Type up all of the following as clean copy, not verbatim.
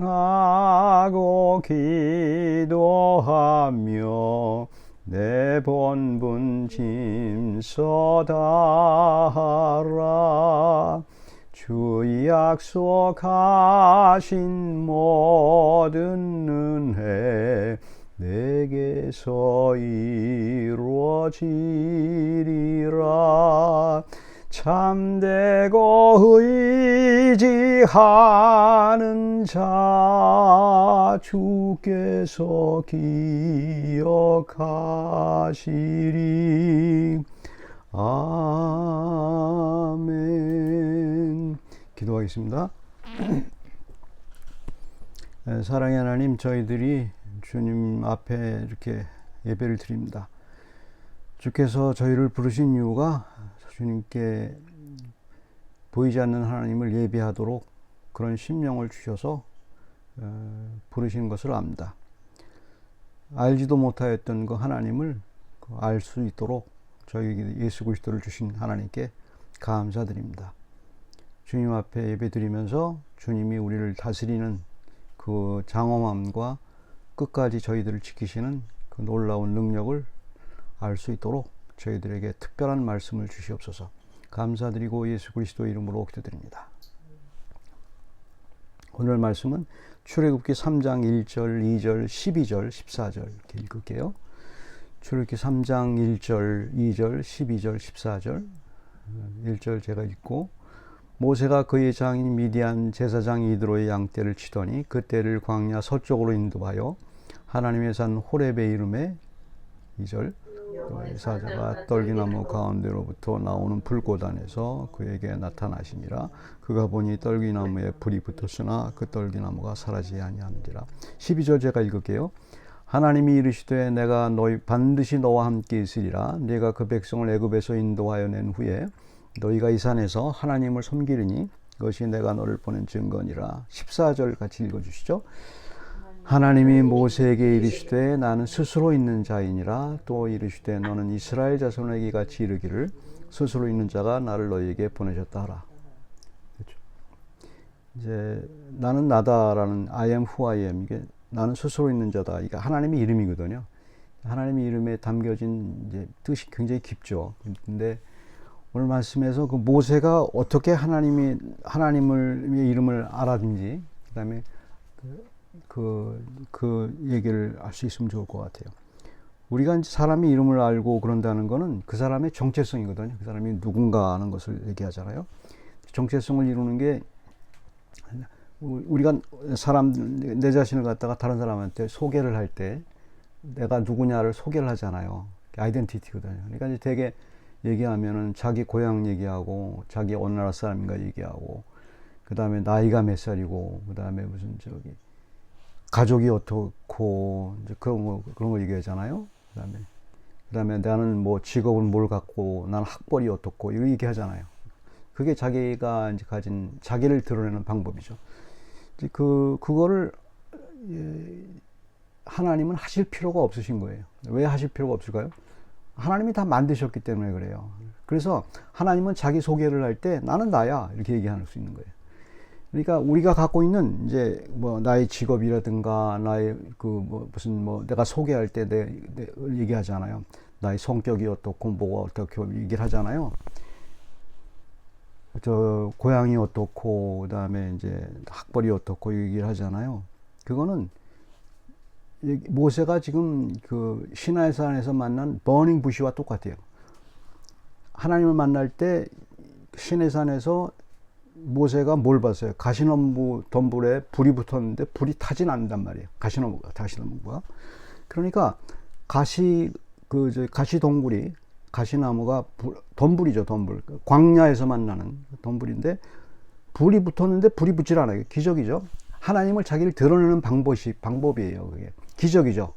하고 기도하며 내 본분 짐서 다하라. 주 약속하신 모든 은혜 내게서 이루어지리라. 참되고 의지하는 자 주께서 기억하시리. 아멘. 기도하겠습니다. 사랑의 하나님, 저희들이 주님 앞에 이렇게 예배를 드립니다. 주께서 저희를 부르신 이유가 주님께 보이지 않는 하나님을 예배하도록 그런 심령을 주셔서 부르신 것을 압니다. 알지도 못하였던 그 하나님을 알 수 있도록 저희에게 예수 그리스도를 주신 하나님께 감사드립니다. 주님 앞에 예배드리면서 주님이 우리를 다스리는 그 장엄함과 끝까지 저희들을 지키시는 그 놀라운 능력을 알 수 있도록 저희들에게 특별한 말씀을 주시옵소서. 감사드리고 예수 그리스도 이름으로 기도드립니다. 오늘 말씀은 출애굽기 3장 1절, 2절, 12절, 14절 이렇게 읽을게요. 출애굽기 3장 1절, 2절, 12절, 14절. 1절 제가 읽고, 모세가 그의 장인 미디안 제사장 이드로의 양떼를 치더니 그 떼를 광야 서쪽으로 인도하여 하나님의 산 호렙의 이름에 2절 여호와의 사자가 떨기나무 가운데로부터 나오는 불꽃 안에서 그에게 나타나시니라. 그가 보니 떨기나무에 불이 붙었으나 그 떨기나무가 사라지지 아니하니라. 12절 제가 읽을게요. 하나님이 이르시되 내가 반드시 너와 함께 있으리라. 네가 그 백성을 애굽에서 인도하여 낸 후에 너희가 이 산에서 하나님을 섬기리니 그것이 내가 너를 보낸 증거니라. 14절 같이 읽어주시죠. 하나님이 모세에게 이르시되 나는 스스로 있는 자이니라. 또 이르시되 너는 이스라엘 자손에게 같이 이르기를 스스로 있는 자가 나를 너희에게 보내셨다 하라. 그렇죠? 이제 나는 나다라는 I am who I am, 이게 나는 스스로 있는 자다, 이게 하나님의 이름이거든요. 하나님의 이름에 담겨진 이제 뜻이 굉장히 깊죠. 근데 오늘 말씀에서 그 모세가 어떻게 하나님의 이름을 알았는지, 그다음에 그 얘기를 알 수 있으면 좋을 것 같아요. 우리가 이제 사람의 이름을 알고 그런다는 거는 그 사람의 정체성이거든요. 그 사람이 누군가 하는 것을 얘기하잖아요. 정체성을 이루는 게, 우리가 내 자신을 갖다가 다른 사람한테 소개를 할 때 내가 누구냐를 소개를 하잖아요. 아이덴티티거든요. 그러니까 이제 되게 얘기하면은 자기 고향 얘기하고, 자기 어느 나라 사람인가 얘기하고, 그 다음에 나이가 몇 살이고, 그 다음에 무슨 가족이 어떻고, 이제 그런 거 얘기하잖아요. 그 다음에 나는 뭐 직업은 뭘 갖고, 나는 학벌이 어떻고, 이거 얘기하잖아요. 그게 자기가 이제 가진, 자기를 드러내는 방법이죠. 이제 그거를 하나님은 하실 필요가 없으신 거예요. 왜 하실 필요가 없을까요? 하나님이 다 만드셨기 때문에 그래요. 그래서 하나님은 자기 소개를 할 때 나는 나야, 이렇게 얘기할 수 있는 거예요. 그러니까 우리가 갖고 있는 이제 뭐 나의 직업이라든가 나의 내가 소개할 때 내 얘기하잖아요. 나의 성격이 어떻고 뭐가 어떻고 얘기를 하잖아요. 저 고향이 어떻고, 그다음에 이제 학벌이 어떻고 얘기를 하잖아요. 그거는 모세가 지금 그 시나이산에서 만난 버닝 부시와 똑같아요. 하나님을 만날 때 시내산에서 모세가 뭘 봤어요? 가시나무 덤불에 불이 붙었는데 불이 타진 않는단 말이에요. 가시나무가. 그러니까 가시 동굴이, 가시나무가 덤불이죠, 덤불. 광야에서 만나는 덤불인데 불이 붙었는데 불이 붙질 않아요. 기적이죠. 하나님을 자기를 드러내는 방법이에요. 그게 기적이죠.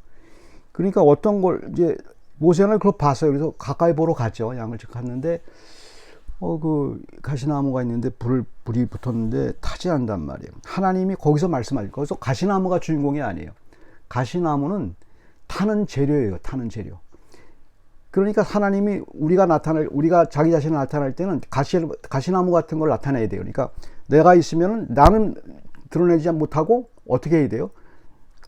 그러니까 어떤 걸 이제 모세는 그걸 봤어요. 그래서 가까이 보러 갔죠. 양을 갔는데 그 가시나무가 있는데 불이 붙었는데 타지 않는단 말이에요. 하나님이 거기서 말씀하실 거예요. 그래서 가시나무가 주인공이 아니에요. 가시나무는 타는 재료예요. 타는 재료. 그러니까 하나님이 우리가 자기 자신을 나타낼 때는 가시나무 같은 걸 나타내야 돼요. 그러니까 내가 있으면 나는 드러내지 못하고 어떻게 해야 돼요?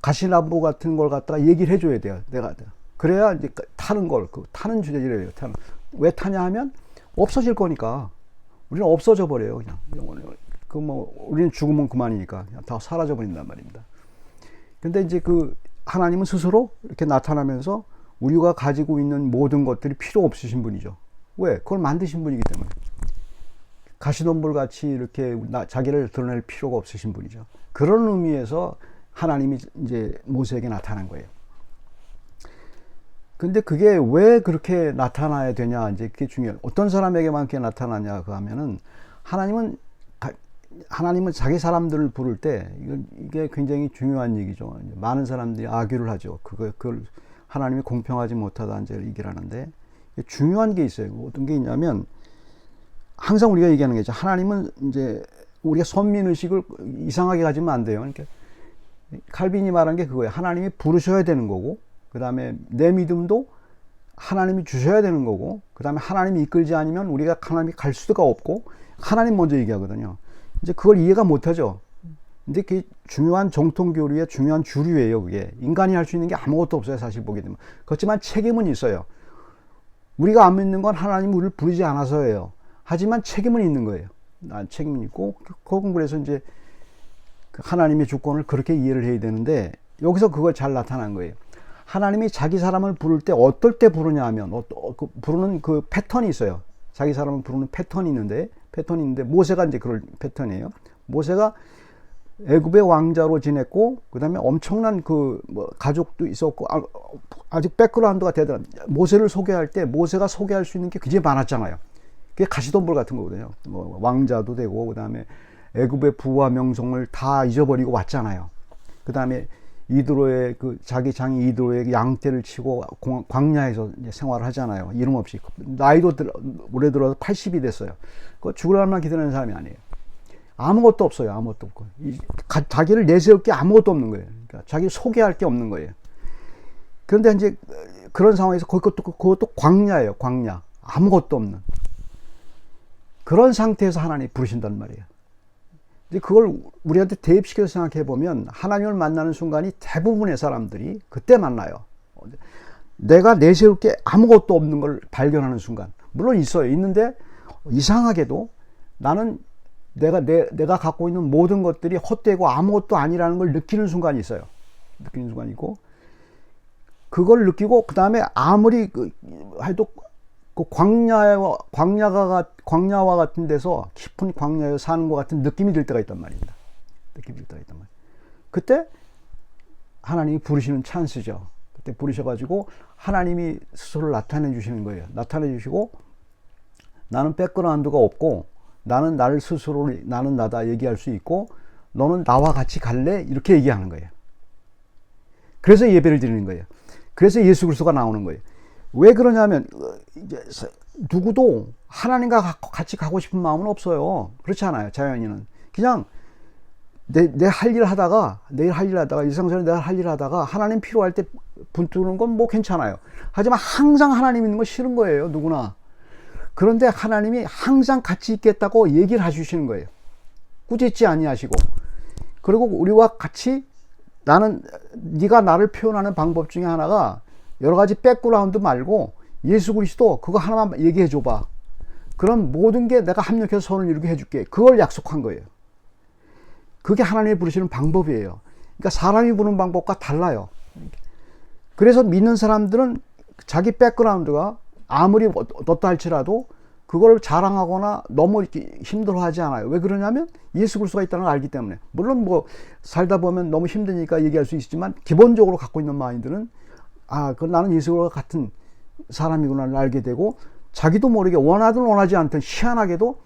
가시나무 같은 걸 갖다가 얘기를 해줘야 돼요. 내가. 그래야 이제 타는 걸, 타는 주제를 해요. 왜 타냐 하면 없어질 거니까. 우리는 없어져 버려요. 그냥. 우리는 죽으면 그만이니까. 그냥 다 사라져 버린단 말입니다. 근데 이제 하나님은 스스로 이렇게 나타나면서 우리가 가지고 있는 모든 것들이 필요 없으신 분이죠. 왜? 그걸 만드신 분이기 때문에. 가시덤불 같이 이렇게 자기를 드러낼 필요가 없으신 분이죠. 그런 의미에서 하나님이 이제 모세에게 나타난 거예요. 근데 그게 왜 그렇게 나타나야 되냐, 이제 그게 중요해요. 어떤 사람에게만 그렇게 나타나냐, 하면은, 하나님은 자기 사람들을 부를 때, 이게 굉장히 중요한 얘기죠. 많은 사람들이 악유를 하죠. 그걸 하나님이 공평하지 못하다, 이제 얘기를 하는데, 중요한 게 있어요. 어떤 게 있냐면, 항상 우리가 얘기하는 게 있죠. 하나님은 이제, 우리가 선민의식을 이상하게 가지면 안 돼요. 그러니까, 칼빈이 말한 게 그거예요. 하나님이 부르셔야 되는 거고, 그 다음에 내 믿음도 하나님이 주셔야 되는 거고, 그 다음에 하나님이 이끌지 않으면 우리가 하나님이 갈 수가 없고, 하나님 먼저 얘기하거든요. 이제 그걸 이해가 못하죠. 근데 그게 중요한 정통교류의 중요한 주류예요. 그게 인간이 할 수 있는 게 아무것도 없어요. 사실 보게 되면. 그렇지만 책임은 있어요. 우리가 안 믿는 건 하나님이 우리를 부르지 않아서예요. 하지만 책임은 있는 거예요. 책임은 있고, 그건 그래서 이제 하나님의 주권을 그렇게 이해를 해야 되는데, 여기서 그걸 잘 나타난 거예요. 하나님이 자기 사람을 부를 때 어떨 때 부르냐 하면, 부르는 그 패턴이 있어요. 자기 사람을 부르는 패턴이 있는데, 모세가 이제 그럴 패턴이에요. 모세가 애굽의 왕자로 지냈고, 그 다음에 엄청난 가족도 있었고, 아직 백그라운드가 대단한, 모세를 소개할 때, 모세가 소개할 수 있는 게 굉장히 많았잖아요. 그게 가시덤불 같은 거거든요. 왕자도 되고, 그 다음에 애굽의 부와 명성을 다 잊어버리고 왔잖아요. 그 다음에 이드로의 자기 장이 이드로의 양떼를 치고 광야에서 생활을 하잖아요. 이름 없이. 나이도 올해 들어서 80이 됐어요. 죽으려면 기다리는 사람이 아니에요. 아무것도 없어요. 아무것도 없고. 자기를 내세울 게 아무것도 없는 거예요. 그러니까 자기를 소개할 게 없는 거예요. 그런데 이제 그런 상황에서 그것도 광야예요. 광야. 아무것도 없는. 그런 상태에서 하나님이 부르신단 말이에요. 이제 그걸 우리한테 대입시켜서 생각해 보면 하나님을 만나는 순간이 대부분의 사람들이 그때 만나요. 내가 내세울 게 아무것도 없는 걸 발견하는 순간. 물론 있어요. 있는데 이상하게도 나는 내가 갖고 있는 모든 것들이 헛되고 아무것도 아니라는 걸 느끼는 순간이 있어요. 느끼는 순간이고, 그걸 느끼고 그 다음에 아무리 해도 광야와 같은 데서 깊은 광야에 사는 것 같은 느낌이 들 때가 있단 말입니다. 그때 하나님이 부르시는 찬스죠. 그때 부르셔가지고 하나님이 스스로 나타내 주시는 거예요. 나타내 주시고, 나는 백그라운드가 없고, 나는 나를 스스로 나는 나다 얘기할 수 있고, 너는 나와 같이 갈래? 이렇게 얘기하는 거예요. 그래서 예배를 드리는 거예요. 그래서 예수 그리스도가 나오는 거예요. 왜 그러냐면, 누구도 하나님과 같이 가고 싶은 마음은 없어요. 그렇지 않아요. 자연인은. 그냥 내 할 일 하다가, 일상생활에 내가 할 일 하다가 하나님 필요할 때 분투는 건 뭐 괜찮아요. 하지만 항상 하나님 있는 건 싫은 거예요. 누구나. 그런데 하나님이 항상 같이 있겠다고 얘기를 해주시는 거예요. 꾸짖지 아니하시고. 그리고 우리와 같이 네가 나를 표현하는 방법 중에 하나가 여러 가지 백그라운드 말고 예수 그리스도 그거 하나만 얘기해 줘봐. 그럼 모든 게 내가 합력해서 선을 이루게 해줄게. 그걸 약속한 거예요. 그게 하나님이 부르시는 방법이에요. 그러니까 사람이 부르는 방법과 달라요. 그래서 믿는 사람들은 자기 백그라운드가 아무리 어떻다 할지라도 그걸 자랑하거나 너무 이렇게 힘들어하지 않아요. 왜 그러냐면 예수 그리스도가 있다는 걸 알기 때문에. 물론 살다 보면 너무 힘드니까 얘기할 수 있지만 기본적으로 갖고 있는 마인드는 나는 예수 그리스도와 같은 사람이구나를 알게 되고, 자기도 모르게 원하든 원하지 않든 희한하게도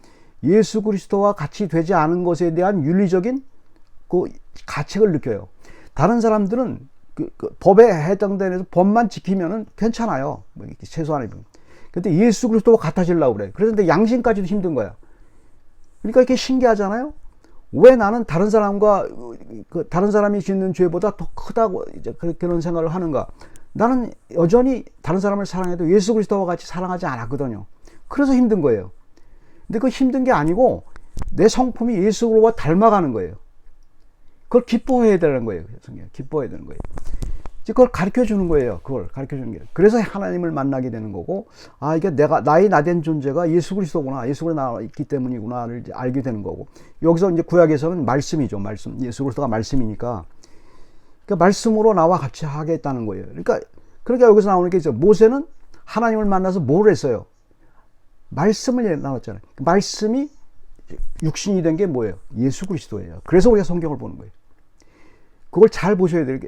예수 그리스도와 같이 되지 않은 것에 대한 윤리적인 가책을 느껴요. 다른 사람들은 법에 해당되는 법만 지키면은 괜찮아요. 최소한의. 근데 예수 그리스도와 같아지려고 그래. 그런데 양심까지도 힘든 거야. 그러니까 이렇게 신기하잖아요. 왜 나는 다른 사람이 짓는 죄보다 더 크다고 이제 그런 생각을 하는가? 나는 여전히 다른 사람을 사랑해도 예수 그리스도와 같이 사랑하지 않았거든요. 그래서 힘든 거예요. 근데 그 힘든 게 아니고 내 성품이 예수 그리스도와 닮아가는 거예요. 그걸 기뻐해야 되는 거예요. 기뻐해야 되는 거예요. 그걸 가르쳐 주는 거예요. 그걸 가르쳐 주는 게. 그래서 하나님을 만나게 되는 거고, 아, 이게 나의 나된 존재가 예수 그리스도구나. 예수 그리스도 나있기 때문이구나를 알게 되는 거고. 여기서 이제 구약에서는 말씀이죠. 말씀. 예수 그리스도가 말씀이니까. 그 말씀으로 나와 같이 하겠다는 거예요. 그러니까 여기서 나오는 게 있죠. 모세는 하나님을 만나서 뭘 했어요? 말씀을 나눴잖아요. 그 말씀이 육신이 된 게 뭐예요? 예수 그리스도예요. 그래서 우리가 성경을 보는 거예요. 그걸 잘 보셔야 돼요.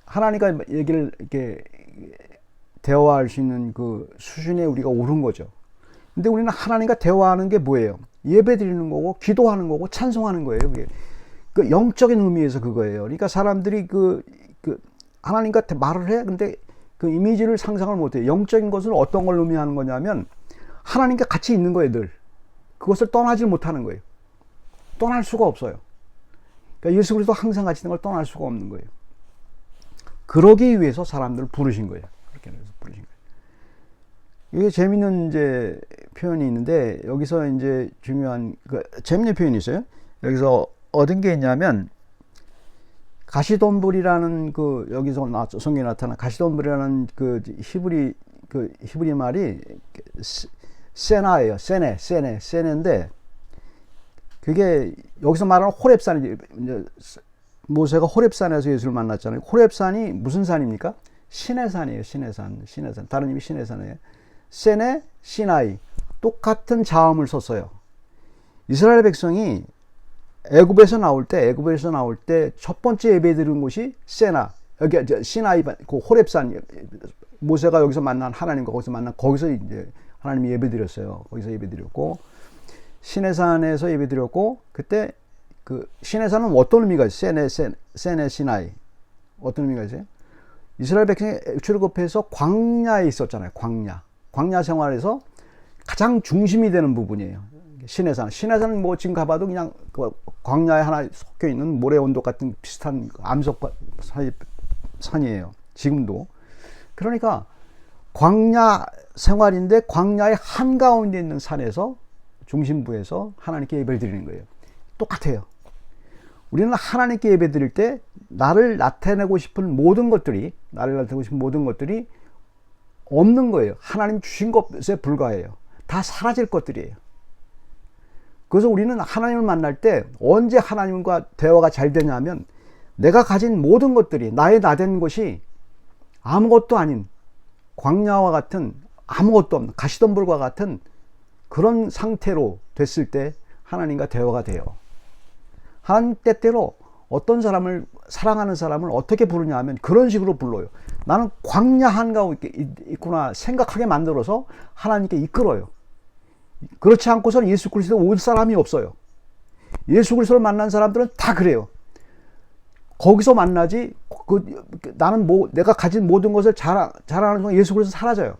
하나님과 얘기를 이렇게 대화할 수 있는 그 수준에 우리가 오른 거죠. 근데 우리는 하나님과 대화하는 게 뭐예요? 예배 드리는 거고, 기도하는 거고, 찬송하는 거예요. 그게. 그 영적인 의미에서 그거예요. 그러니까 사람들이 하나님과 말을 해. 근데 그 이미지를 상상을 못 해요. 영적인 것을 어떤 걸 의미하는 거냐면, 하나님과 같이 있는 거예요, 늘. 그것을 떠나질 못하는 거예요. 떠날 수가 없어요. 그러니까 예수 그리스도 항상 같이 있는 걸 떠날 수가 없는 거예요. 그러기 위해서 사람들을 부르신 거예요. 그렇게 해서 부르신 거예요. 이게 재밌는 이제 표현이 있는데, 여기서 이제 중요한, 재밌는 표현이 있어요. 여기서 얻은 게 있냐면, 가시돈불이라는 여기서 성경에 나타난 가시돈불이라는 히브리 말이 세나예요. 세네인데, 그게 여기서 말하는 호렙산이, 모세가 호렙산에서 예수를 만났잖아요. 호렙산이 무슨 산입니까? 신의 산이에요. 신의 산. 다른 이름이 신의 산이에요. 세네, 시나이. 똑같은 자음을 썼어요. 이스라엘 백성이 애굽에서 나올 때 첫 번째 예배 드린 곳이 세나. 여기 시나이, 그 호렙산. 모세가 여기서 만난 하나님과 거기서 이제 하나님이 예배 드렸어요. 거기서 예배 드렸고, 시내산에서 예배 드렸고, 그때 시내산은 어떤 의미가 있어요? 세네 시나이. 어떤 의미가 있어요? 이스라엘 백성이 출애굽해서 광야에 있었잖아요. 광야 생활에서 가장 중심이 되는 부분이에요. 시내산은 뭐 지금 가봐도 그냥 광야에 하나 섞여 있는 모래 언덕 같은 비슷한 암석 산이에요. 지금도. 그러니까 광야 생활인데 광야의 한가운데 있는 산에서 중심부에서 하나님께 예배를 드리는 거예요. 똑같아요. 우리는 하나님께 예배 드릴 때 나를 나타내고 싶은 모든 것들이 없는 거예요. 하나님 주신 것에 불과해요. 다 사라질 것들이에요. 그래서 우리는 하나님을 만날 때 언제 하나님과 대화가 잘 되냐면, 내가 가진 모든 것들이, 나의 나된 것이 아무것도 아닌 광야와 같은, 아무것도 없는 가시덤불과 같은 그런 상태로 됐을 때 하나님과 대화가 돼요. 하나님 때때로 어떤 사람을, 사랑하는 사람을 어떻게 부르냐 하면 그런 식으로 불러요. 나는 광야 한가운데 있구나 생각하게 만들어서 하나님께 이끌어요. 그렇지 않고서는 예수 그리스도 올 사람이 없어요. 예수 그리스도를 만난 사람들은 다 그래요. 거기서 만나지, 나는 내가 가진 모든 것을 자랑하는 순간 예수 그리스도 사라져요.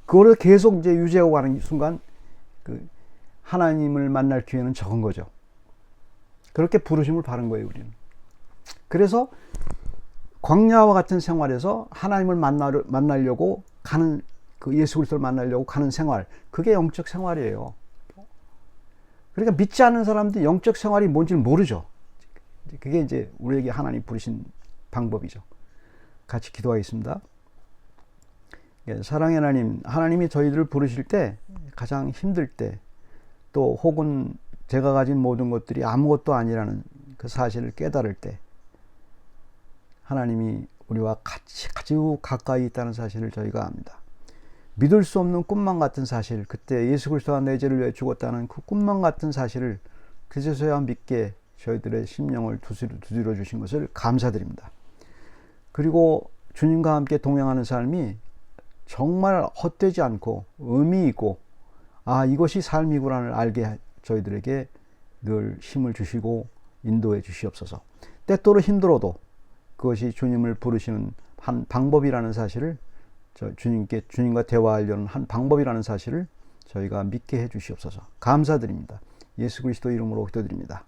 그거를 계속 이제 유지하고 가는 순간, 하나님을 만날 기회는 적은 거죠. 그렇게 부르심을 받은 거예요, 우리는. 그래서 광야와 같은 생활에서 하나님을 만나려고 가는, 예수 그리스도를 만나려고 가는 생활, 그게 영적 생활이에요. 그러니까 믿지 않는 사람들이 영적 생활이 뭔지를 모르죠. 그게 이제 우리에게 하나님 부르신 방법이죠. 같이 기도하겠습니다. 사랑의 하나님이 저희들을 부르실 때, 가장 힘들 때, 또 혹은 제가 가진 모든 것들이 아무것도 아니라는 그 사실을 깨달을 때, 하나님이 우리와 아주 가까이 있다는 사실을 저희가 압니다. 믿을 수 없는 꿈만 같은 사실, 그때 예수 그리스도가 내 죄를 위해 죽었다는 그 꿈만 같은 사실을 그제서야 믿게 저희들의 심령을 두드려 주신 것을 감사드립니다. 그리고 주님과 함께 동행하는 삶이 정말 헛되지 않고 의미 있고, 이것이 삶이구나를 알게 저희들에게 늘 힘을 주시고 인도해 주시옵소서. 때때로 힘들어도 그것이 주님을 부르시는 한 방법이라는 사실을, 주님과 대화하려는 한 방법이라는 사실을 저희가 믿게 해 주시옵소서. 감사드립니다. 예수 그리스도 이름으로 기도드립니다.